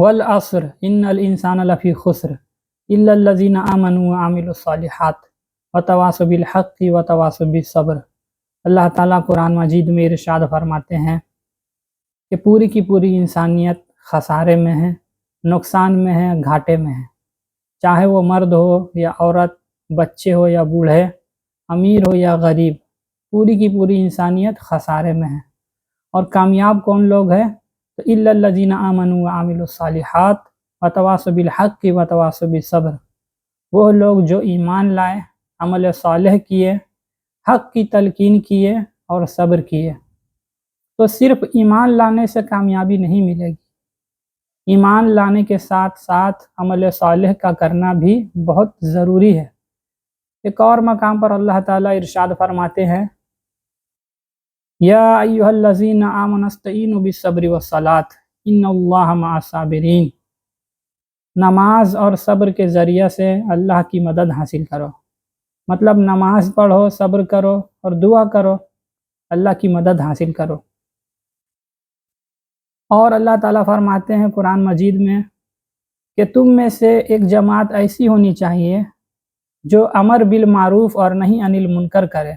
والعصر ان الانسان لفی خسر الا الذین آمنوا وعملوا الصالحات وتواصوا بالحق وتواصوا بالصبر۔ اللہ تعالیٰ قرآن مجید میں ارشاد فرماتے ہیں کہ پوری کی پوری انسانیت خسارے میں ہے، نقصان میں ہے، گھاٹے میں ہے، چاہے وہ مرد ہو یا عورت، بچے ہو یا بوڑھے، امیر ہو یا غریب، پوری کی پوری انسانیت خسارے میں ہے۔ اور کامیاب کون لوگ ہیں؟ تو الا الذین آمنوا وعملوا الصالحات وتواصوا بالحق وتواصوا بالصبر، وہ لوگ جو ایمان لائے، عمل صالح کیے، حق کی تلقین کیے اور صبر کیے۔ تو صرف ایمان لانے سے کامیابی نہیں ملے گی، ایمان لانے کے ساتھ ساتھ عمل صالح کا کرنا بھی بہت ضروری ہے۔ ایک اور مقام پر اللہ تعالیٰ ارشاد فرماتے ہیں یا ایھا الذین آمنوا استعینوا بالصبر والصلاۃ ان اللہ مع الصابرین، نماز اور صبر کے ذریعہ سے اللہ کی مدد حاصل کرو، مطلب نماز پڑھو، صبر کرو اور دعا کرو، اللہ کی مدد حاصل کرو۔ اور اللہ تعالیٰ فرماتے ہیں قرآن مجید میں کہ تم میں سے ایک جماعت ایسی ہونی چاہیے جو امر بالمعروف اور نہی عن المنکر کرے،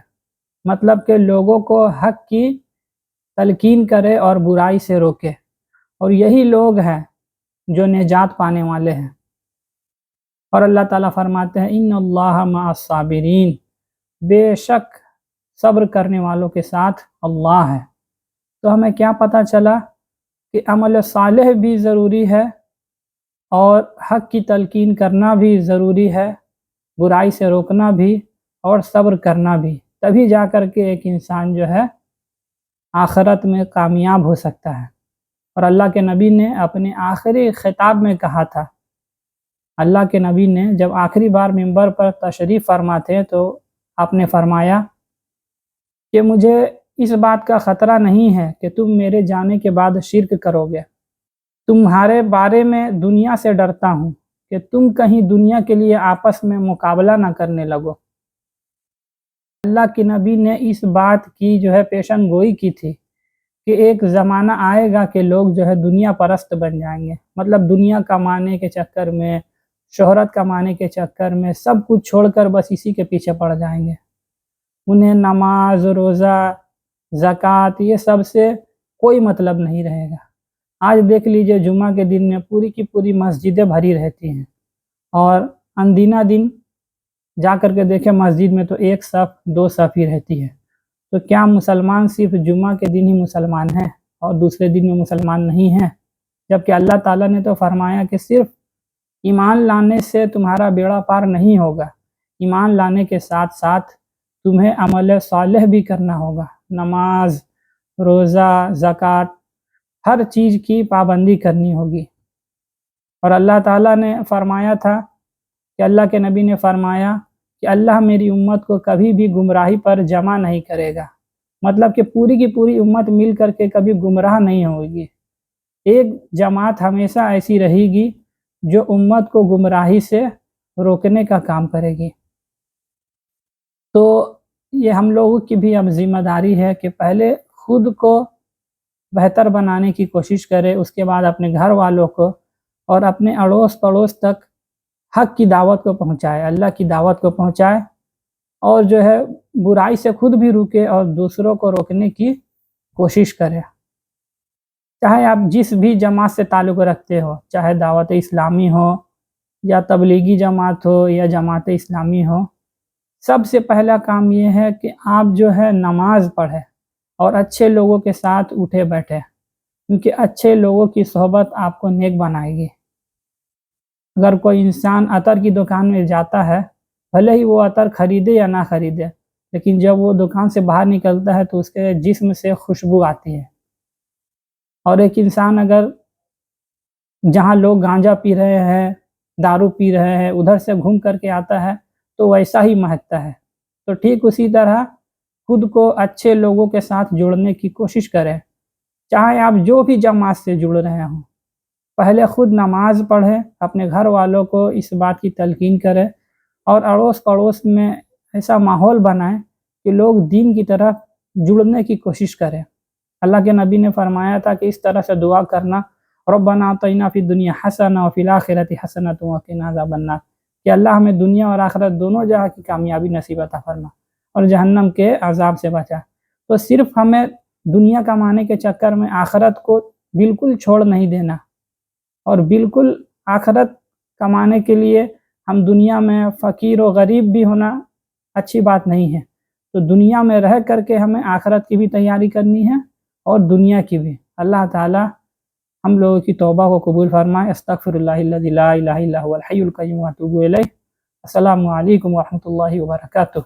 مطلب کہ لوگوں کو حق کی تلقین کرے اور برائی سے روکے، اور یہی لوگ ہیں جو نجات پانے والے ہیں۔ اور اللہ تعالیٰ فرماتے ہیں ان اللہ مع الصابرین، بے شک صبر کرنے والوں کے ساتھ اللہ ہے۔ تو ہمیں کیا پتہ چلا کہ عمل صالح بھی ضروری ہے اور حق کی تلقین کرنا بھی ضروری ہے، برائی سے روکنا بھی اور صبر کرنا بھی، تبھی جا کر کے ایک انسان جو ہے آخرت میں کامیاب ہو سکتا ہے۔ اور اللہ کے نبی نے اپنے آخری خطاب میں کہا تھا، اللہ کے نبی نے جب آخری بار منبر پر تشریف فرما تھے تو آپ نے فرمایا کہ مجھے اس بات کا خطرہ نہیں ہے کہ تم میرے جانے کے بعد شرک کرو گے، تمہارے بارے میں دنیا سے ڈرتا ہوں کہ تم کہیں دنیا کے لیے آپس میں مقابلہ نہ کرنے لگو۔ اللہ کے نبی نے اس بات کی جو ہے پیشن گوئی کی تھی کہ ایک زمانہ آئے گا کہ لوگ جو ہے دنیا پرست بن جائیں گے، مطلب دنیا کمانے کے چکر میں، شہرت کمانے کے چکر میں سب کچھ چھوڑ کر بس اسی کے پیچھے پڑ جائیں گے، انہیں نماز، روزہ، زکوٰۃ یہ سب سے کوئی مطلب نہیں رہے گا۔ آج دیکھ لیجئے جمعہ کے دن میں پوری کی پوری مسجدیں بھری رہتی ہیں، اور اندینہ دن جا کر کے دیکھیں مسجد میں تو ایک صف، دو صف ہی رہتی ہے۔ تو کیا مسلمان صرف جمعہ کے دن ہی مسلمان ہیں اور دوسرے دن میں مسلمان نہیں ہیں؟ جبکہ اللہ تعالیٰ نے تو فرمایا کہ صرف ایمان لانے سے تمہارا بیڑا پار نہیں ہوگا، ایمان لانے کے ساتھ ساتھ تمہیں عمل صالح بھی کرنا ہوگا، نماز، روزہ، زکوٰۃ، ہر چیز کی پابندی کرنی ہوگی۔ اور اللہ تعالیٰ نے فرمایا تھا کہ اللہ کے نبی نے فرمایا کہ اللہ میری امت کو کبھی بھی گمراہی پر جمع نہیں کرے گا، مطلب کہ پوری کی پوری امت مل کر کے کبھی گمراہ نہیں ہوگی، ایک جماعت ہمیشہ ایسی رہے گی جو امت کو گمراہی سے روکنے کا کام کرے گی۔ تو یہ ہم لوگوں کی بھی اب ذمہ داری ہے کہ پہلے خود کو بہتر بنانے کی کوشش کرے، اس کے بعد اپنے گھر والوں کو اور اپنے اڑوس پڑوس تک حق کی دعوت کو پہنچائے، اللہ کی دعوت کو پہنچائے، اور جو ہے برائی سے خود بھی رکے اور دوسروں کو روکنے کی کوشش کرے۔ چاہے آپ جس بھی جماعت سے تعلق رکھتے ہو، چاہے دعوت اسلامی ہو یا تبلیغی جماعت ہو یا جماعت اسلامی ہو، سب سے پہلا کام یہ ہے کہ آپ جو ہے نماز پڑھیں اور اچھے لوگوں کے ساتھ اٹھے بیٹھے، کیونکہ اچھے لوگوں کی صحبت آپ کو نیک بنائے گی۔ اگر کوئی انسان عطر کی دکان میں جاتا ہے، بھلے ہی وہ عطر خریدے یا نہ خریدے، لیکن جب وہ دکان سے باہر نکلتا ہے تو اس کے جسم سے خوشبو آتی ہے۔ اور ایک انسان اگر جہاں لوگ گانجا پی رہے ہیں، دارو پی رہے ہیں، ادھر سے گھوم کر کے آتا ہے تو ویسا ہی مہکتا ہے۔ تو ٹھیک اسی طرح خود کو اچھے لوگوں کے ساتھ جوڑنے کی کوشش کریں، چاہے آپ جو بھی جماعت سے جڑ رہے ہوں، پہلے خود نماز پڑھیں، اپنے گھر والوں کو اس بات کی تلقین کریں، اور اڑوس پڑوس میں ایسا ماحول بنائیں کہ لوگ دین کی طرف جڑنے کی کوشش کریں۔ اللہ کے نبی نے فرمایا تھا کہ اس طرح سے دعا کرنا ربنا آتینا فی الدنیا حسنہ وفی الآخرۃ حسنۃ وقنا عذاب النار، کہ اللہ ہمیں دنیا اور آخرت دونوں جہاں کی کامیابی نصیب عطا فرما اور جہنم کے عذاب سے بچا۔ تو صرف ہمیں دنیا کمانے کے چکر میں آخرت کو بالکل چھوڑ نہیں دینا، اور بالکل آخرت کمانے کے لیے ہم دنیا میں فقیر و غریب بھی ہونا اچھی بات نہیں ہے۔ تو دنیا میں رہ کر کے ہمیں آخرت کی بھی تیاری کرنی ہے اور دنیا کی بھی۔ اللہ تعالی ہم لوگوں کی توبہ کو قبول فرمائے۔ استغفر اللہ الذی لا الہ الا هو الحی القیوم واتوب الیہ۔ السلام علیکم ورحمۃ اللہ وبرکاتہ۔